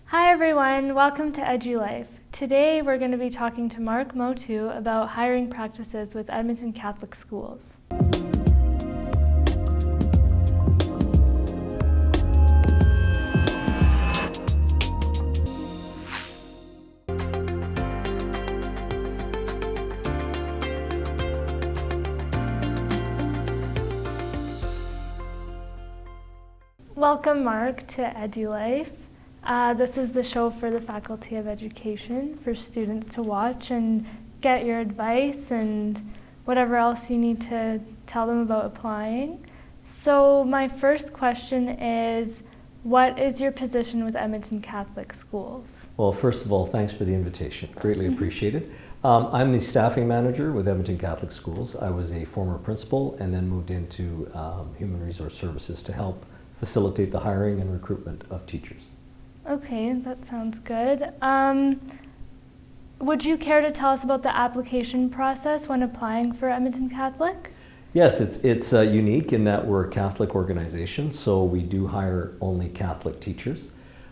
Hi everyone, welcome to EduLife. Today we're going to be talking to Marc Motut about hiring practices with Edmonton Catholic Schools. Welcome Marc to EduLife. This is the show for the Faculty of Education for students to watch and get your advice and whatever else you need to tell them about applying. So my first question is, what is your position with Edmonton Catholic Schools? Well, first of all, thanks for the invitation. Greatly appreciated. I'm the staffing manager with Edmonton Catholic Schools. I was a former principal and then moved into Human Resource Services to help facilitate the hiring and recruitment of teachers. Okay, that sounds good. Would you care to tell us about the application process when applying for Edmonton Catholic? Yes, it's unique in that we're a Catholic organization, so we do hire only Catholic teachers.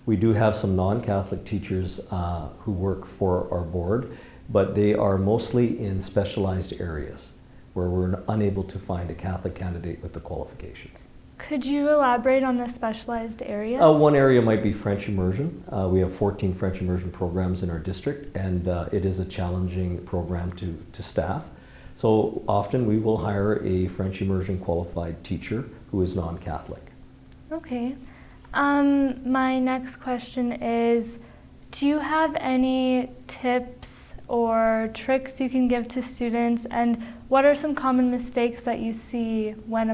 We do have some non-Catholic teachers who work for our board, but they are mostly in specialized areas where we're unable to find a Catholic candidate with the qualifications. Could you elaborate on the specialized areas? One area might be French immersion. We have 14 French immersion programs in our district, and it is a challenging program to staff. So often we will hire a French immersion qualified teacher who is non-Catholic. Okay. My next question is, do you have any tips or tricks you can give to students, and what are some common mistakes that you see when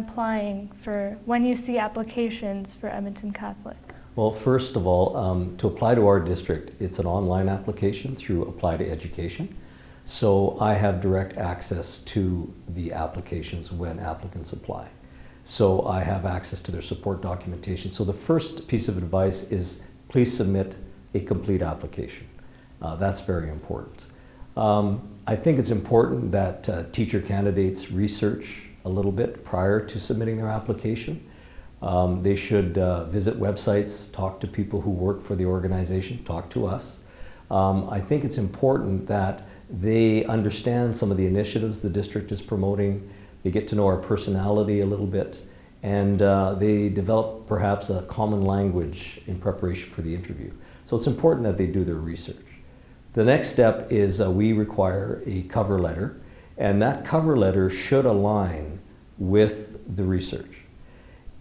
you see applications for Edmonton Catholic? Well, first of all, to apply to our district, it's an online application through Apply to Education. So I have direct access to the applications when applicants apply. So I have access to their support documentation. So the first piece of advice is please submit a complete application. That's very important. I think it's important that teacher candidates research a little bit prior to submitting their application. They should visit websites, talk to people who work for the organization, talk to us. I think it's important that they understand some of the initiatives the district is promoting. They get to know our personality a little bit, and they develop perhaps a common language in preparation for the interview. So it's important that they do their research. The next step is we require a cover letter, and that cover letter should align with the research.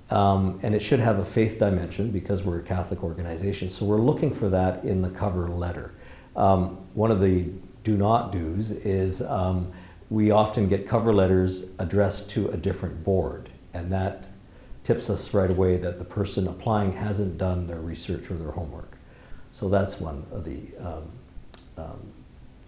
And it should have a faith dimension because we're a Catholic organization, so we're looking for that in the cover letter. One of the do not do's is we often get cover letters addressed to a different board, and that tips us right away that the person applying hasn't done their research or their homework. So that's one of the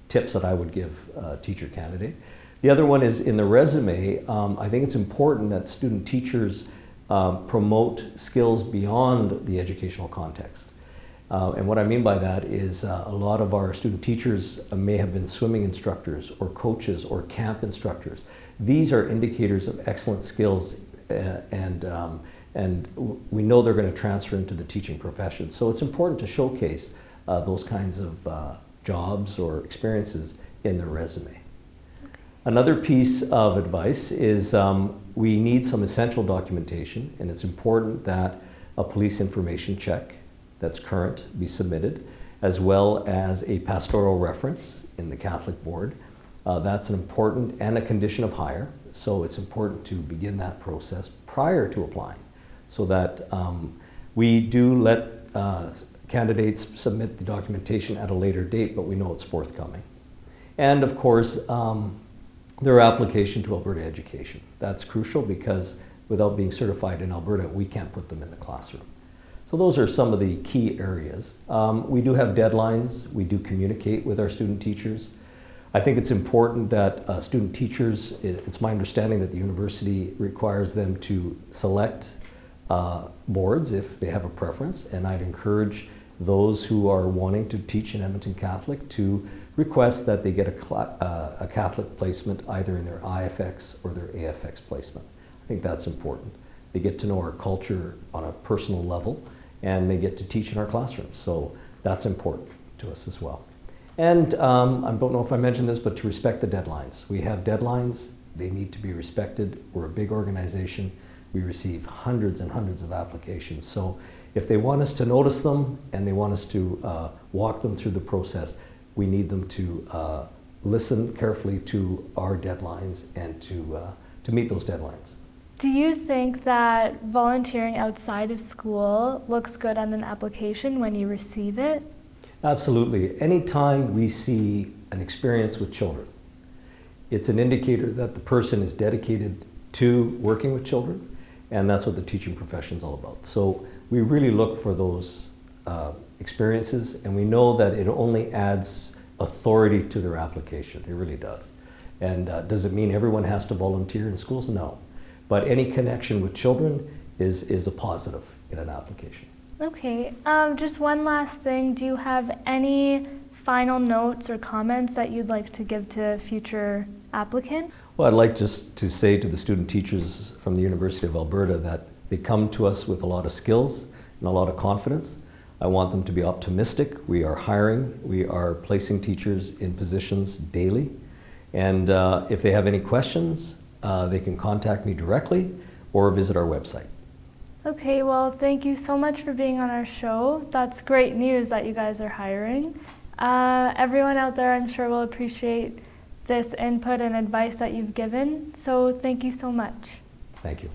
tips that I would give a teacher candidate. The other one is in the resume. I think it's important that student teachers promote skills beyond the educational context. And what I mean by that is a lot of our student teachers may have been swimming instructors or coaches or camp instructors. These are indicators of excellent skills, and we know they're going to transfer into the teaching profession. So it's important to showcase those kinds of jobs or experiences in their resume. Another piece of advice is we need some essential documentation, and it's important that a police information check that's current be submitted, as well as a pastoral reference in the Catholic Board. That's an important and a condition of hire, so it's important to begin that process prior to applying, so that we do let candidates submit the documentation at a later date, but we know it's forthcoming. And of course, their application to Alberta Education. That's crucial because without being certified in Alberta, we can't put them in the classroom. So those are some of the key areas. We do have deadlines. We do communicate with our student teachers. I think it's important that student teachers, it's my understanding that the university requires them to select boards if they have a preference, and I'd encourage those who are wanting to teach in Edmonton Catholic to request that they get a Catholic placement either in their IFX or their AFX placement. I think that's important. They get to know our culture on a personal level, and they get to teach in our classrooms. So That's important to us as well. And I don't know if I mentioned this, but to respect the deadlines. We have deadlines. They need to be respected. We're a big organization. We receive hundreds and hundreds of applications. So if they want us to notice them and they want us to walk them through the process, we need them to listen carefully to our deadlines and to meet those deadlines. Do you think that volunteering outside of school looks good on an application when you receive it? Absolutely. Anytime we see an experience with children, it's an indicator that the person is dedicated to working with children, and that's what the teaching profession is all about. So we really look for those experiences, and we know that it only adds authority to their application. It really does. And does it mean everyone has to volunteer in schools? No. But any connection with children is a positive in an application. Okay, just one last thing. Do you have any final notes or comments that you'd like to give to future applicants? Well, I'd like just to say to the student teachers from the University of Alberta that they come to us with a lot of skills and a lot of confidence. I want them to be optimistic. We are hiring. We are placing teachers in positions daily. And if they have any questions, they can contact me directly or visit our website. Okay, well, thank you so much for being on our show. That's great news that you guys are hiring. Everyone out there, I'm sure, will appreciate this input and advice that you've given. So thank you so much. Thank you.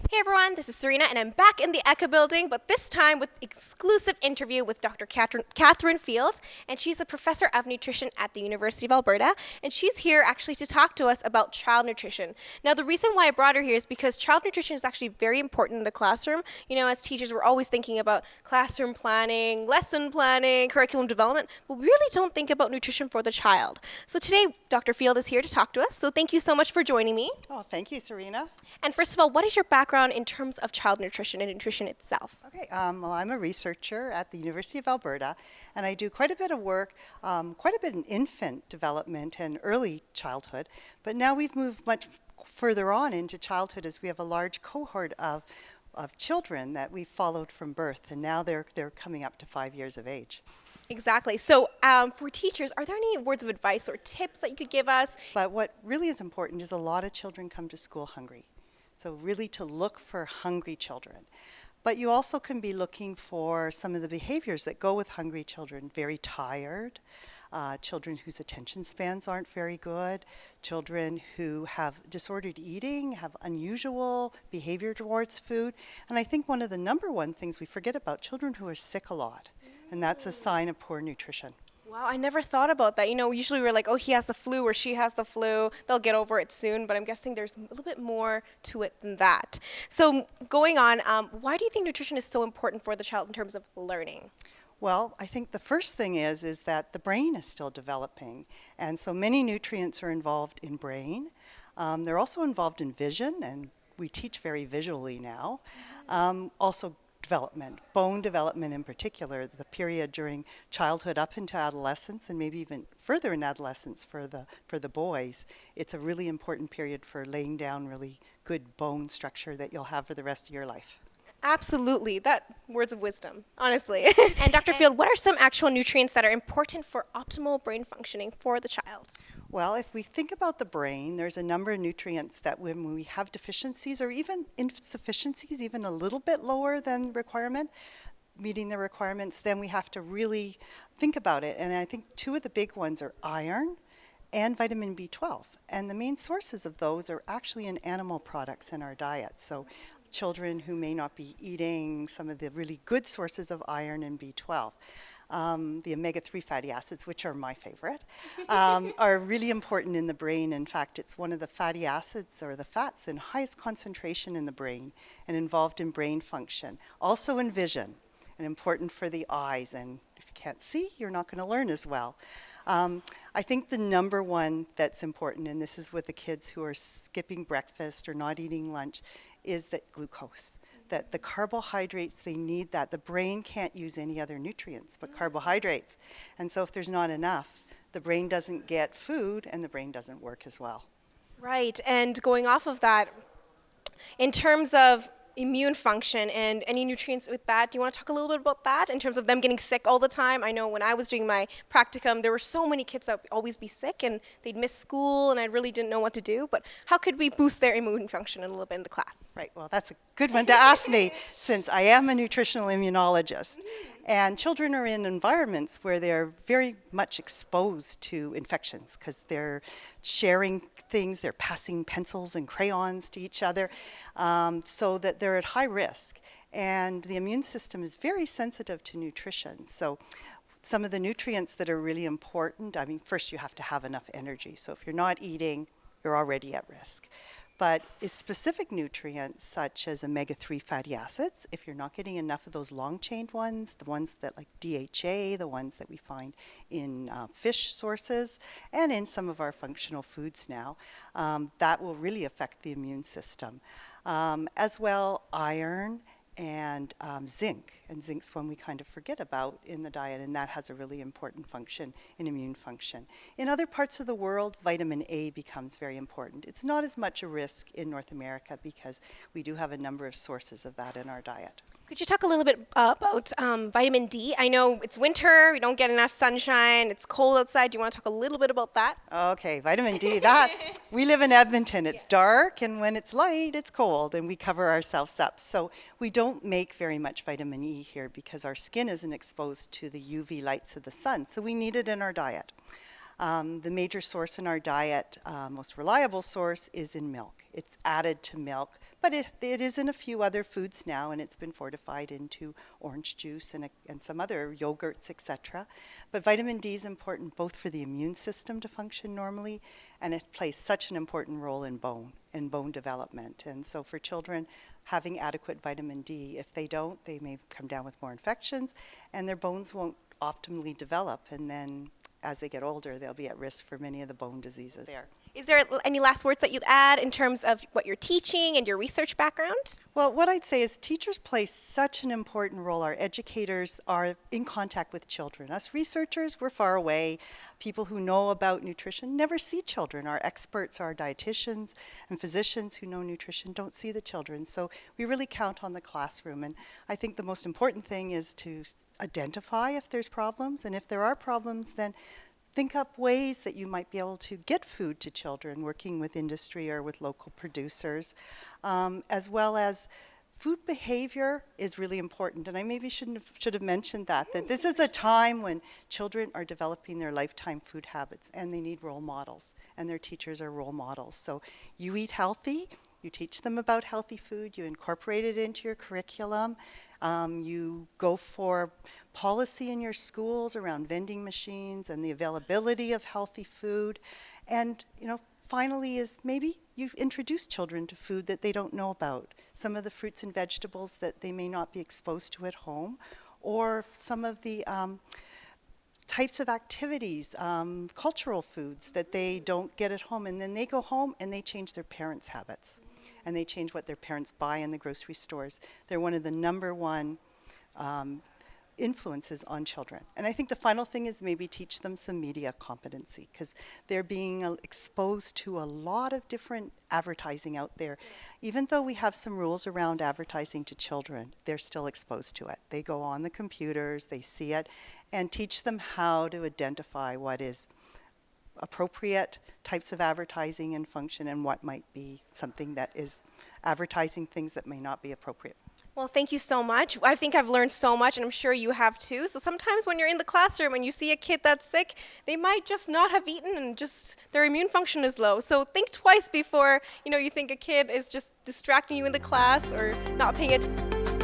Hey everyone, this is Serena and I'm back in the ECHA building, but this time with exclusive interview with Dr. Catherine Field, and she's a professor of nutrition at the University of Alberta, and she's here actually to talk to us about child nutrition. Now the reason why I brought her here is because child nutrition is actually very important in the classroom. You know, as teachers we're always thinking about classroom planning, lesson planning, curriculum development, but we really don't think about nutrition for the child. So today Dr. Field is here to talk to us, so thank you so much for joining me. Oh, thank you, Serena. And first of all, what is your background in terms of child nutrition and nutrition itself? Okay, well, I'm a researcher at the University of Alberta, and I do quite a bit of work, quite a bit in infant development and early childhood, but now we've moved much further on into childhood as we have a large cohort of children that we've followed from birth, and now they're coming up to 5 years of age. Exactly. So for teachers, are there any words of advice or tips that you could give us? But what really is important is a lot of children come to school hungry. So really to look for hungry children. But you also can be looking for some of the behaviors that go with hungry children. Very tired, children whose attention spans aren't very good, children who have disordered eating, have unusual behavior towards food. And I think one of the number one things we forget about, children who are sick a lot. And that's a sign of poor nutrition. Wow, I never thought about that. You know, usually we're like, oh, he has the flu or she has the flu. They'll get over it soon. But I'm guessing there's a little bit more to it than that. So going on, why do you think nutrition is so important for the child in terms of learning? Well, I think the first thing is that the brain is still developing. And so many nutrients are involved in brain. They're also involved in vision, and we teach very visually now. Also development, bone development in particular, the period during childhood up into adolescence and maybe even further in adolescence for the boys. It's a really important period for laying down really good bone structure that you'll have for the rest of your life. Absolutely. That words of wisdom, honestly. And Dr. Field, what are some actual nutrients that are important for optimal brain functioning for the child? Well, if we think about the brain, there's a number of nutrients that when we have deficiencies or even insufficiencies, even a little bit lower than requirement, meeting the requirements, then we have to really think about it. And I think two of the big ones are iron and vitamin B12. And the main sources of those are actually in animal products in our diet. So children who may not be eating some of the really good sources of iron and B12. The omega-3 fatty acids, which are my favorite, are really important in the brain. In fact, it's one of the fatty acids or the fats in highest concentration in the brain and involved in brain function. Also in vision and important for the eyes. And if you can't see, you're not going to learn as well. I think the number one that's important, and this is with the kids who are skipping breakfast or not eating lunch, is that glucose. That the carbohydrates, they need that. The brain can't use any other nutrients but carbohydrates. And so if there's not enough, the brain doesn't get food and the brain doesn't work as well. Right, and going off of that, in terms of immune function and any nutrients with that, do you want to talk a little bit about that in terms of them getting sick all the time? I know when I was doing my practicum, there were so many kids that would always be sick and they'd miss school and I really didn't know what to do. But how could we boost their immune function a little bit in the class? Right, well, that's a good one to ask me since I am a nutritional immunologist. And children are in environments where they're very much exposed to infections because they're sharing things, they're passing pencils and crayons to each other, so that they're at high risk. And the immune system is very sensitive to nutrition. So some of the nutrients that are really important, I mean, first you have to have enough energy. So if you're not eating, you're already at risk. But specific nutrients such as omega-3 fatty acids, if you're not getting enough of those long-chained ones, the ones that like DHA, the ones that we find in fish sources, and in some of our functional foods now, that will really affect the immune system. As well, iron and zinc. And zinc's one we kind of forget about in the diet, and that has a really important function in immune function. In other parts of the world, vitamin A becomes very important. It's not as much a risk in North America because we do have a number of sources of that in our diet. Could you talk a little bit about vitamin D? I know it's winter, we don't get enough sunshine, it's cold outside. Do you want to talk a little bit about that? Okay, vitamin D, that, we live in Edmonton. It's dark, and when it's light, it's cold, and we cover ourselves up. So we don't make very much vitamin E here because our skin isn't exposed to the UV lights of the sun, so we need it in our diet. The major source in our diet, most reliable source, is in milk. It's added to milk, but it is in a few other foods now, and it's been fortified into orange juice and some other yogurts, etc. But vitamin D is important both for the immune system to function normally, and it plays such an important role in bone development. And so for children, having adequate vitamin D, if they don't, they may come down with more infections, and their bones won't optimally develop, and then as they get older, they'll be at risk for many of the bone diseases. Is there any last words that you'd add in terms of what you're teaching and your research background? Well, what I'd say is teachers play such an important role. Our educators are in contact with children. Us researchers, we're far away. People who know about nutrition never see children. Our experts, our dietitians and physicians who know nutrition don't see the children. So we really count on the classroom. And I think the most important thing is to identify if there's problems. And if there are problems, then think up ways that you might be able to get food to children, working with industry or with local producers, as well as food behavior is really important. And I maybe should have mentioned that this is a time when children are developing their lifetime food habits, and they need role models, and their teachers are role models. So you eat healthy, you teach them about healthy food, you incorporate it into your curriculum, you go for policy in your schools around vending machines and the availability of healthy food. And, finally is maybe you introduce children to food that they don't know about. Some of the fruits and vegetables that they may not be exposed to at home, or some of the types of activities, cultural foods that they don't get at home. And then they go home and they change their parents' habits. And they change what their parents buy in the grocery stores. They're one of the number one influences on children. And I think the final thing is maybe teach them some media competency, because they're being exposed to a lot of different advertising out there. Even though we have some rules around advertising to children, they're still exposed to it. They go on the computers, they see it, and teach them how to identify what is appropriate types of advertising and function, and what might be something that is advertising things that may not be appropriate. Well, thank you so much. I think I've learned so much, and I'm sure you have too. So sometimes when you're in the classroom and you see a kid that's sick, they might just not have eaten and just their immune function is low. So think twice before you think a kid is just distracting you in the class or not paying attention.